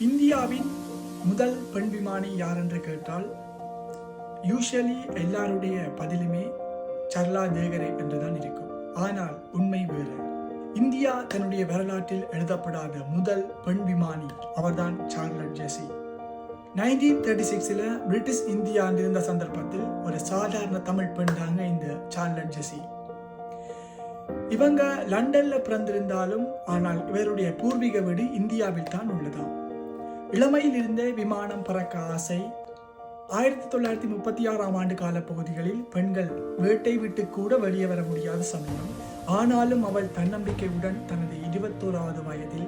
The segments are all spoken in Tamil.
இந்தியாவின் முதல் பெண் விமானி யார் என்று கேட்டால் யூஷுவலி எல்லாருடைய பதிலுமே சர்லா தேகரே என்றுதான் இருக்கும். ஆனால் உண்மை வேறு. இந்தியா தன்னுடைய வரலாற்றில் எழுதப்படாத முதல் பெண் விமானி அவர்தான் சார்லட் ஜெசி. 1936 பிரிட்டிஷ் இந்தியா இருந்த சந்தர்ப்பத்தில் ஒரு சாதாரண தமிழ் பெண் தாங்க இந்த சார்லட் ஜெசி. இவங்க லண்டன்ல பிறந்திருந்தாலும் ஆனால் இவருடைய பூர்வீக வீடு இந்தியாவில் தான் உள்ளதாம். இளமையில் இருந்தே விமானம் பறக்க ஆசை. 1936 ஆண்டு கால பகுதிகளில் பெண்கள் வீட்டை விட்டு கூட வெளியே வர முடியாத சமயம். ஆனாலும் அவள் தன்னம்பிக்கையுடன் தனது 21வது வயதில்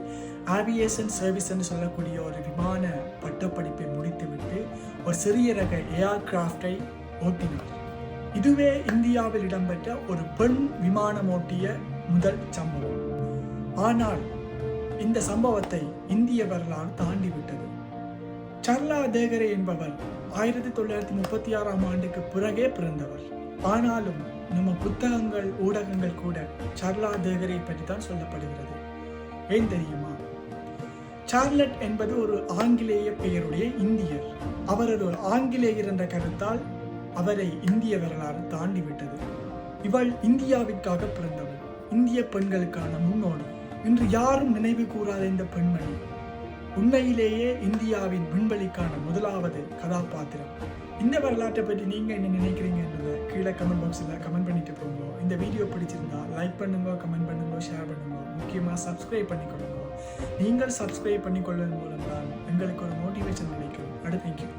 ஆவியேஷன் சர்வீஸ் என்று சொல்லக்கூடிய ஒரு விமான பட்டப்படிப்பை முடித்துவிட்டு ஒரு சிறிய ரக ஏர்கிராஃப்டை ஓட்டினார். இதுவே இந்தியாவில் இடம்பெற்ற ஒரு பெண் விமானம் ஓட்டிய முதல் சம்பவம். ஆனால் இந்த சம்பவத்தை இந்திய வரலாறு தாண்டிவிட்டது. சர்லா தேகரே என்பவர் 1936 ஆண்டுக்கு பிறகே பிறந்தவர். ஆனாலும் நம்ம புத்தகங்கள் ஊடகங்கள் கூட சர்லா தேகரை பற்றி தான் சொல்லப்படுகிறது. ஏன் தெரியுமா? சார்லட் என்பது ஒரு ஆங்கிலேய பெயருடைய இந்தியர். அவர் ஒரு ஆங்கிலேயர் என்ற கருத்தால் அவரை இந்திய வரலாறு தாண்டிவிட்டது. இவள் இந்தியாவிற்காக பிறந்தவள், இந்திய பெண்களுக்கான முன்னோடி. இன்று யாரும் நினைவு கூறாத இந்த பெண்மணி உண்மையிலேயே இந்தியாவின் விண்வெளிக்கான முதலாவது கதாபாத்திரம். இந்த வரலாற்றை பற்றி நீங்க என்ன நினைக்கிறீங்கன்றத கீழே கமெண்ட் பாக்ஸில் கமெண்ட் பண்ணிட்டு போங்க. இந்த வீடியோ பிடிச்சிருந்தா லைக் பண்ணுங்க, கமெண்ட் பண்ணுங்க, ஷேர் பண்ணுங்க. முக்கியமாக சப்ஸ்கிரைப் பண்ணிக்கொள்ளுங்க. நீங்கள் சப்ஸ்கிரைப் பண்ணிக்கொள்வதன் மூலம் தான் எங்களுக்கு ஒரு மோட்டிவேஷன் கிடைக்கும். தேங்க்யூ.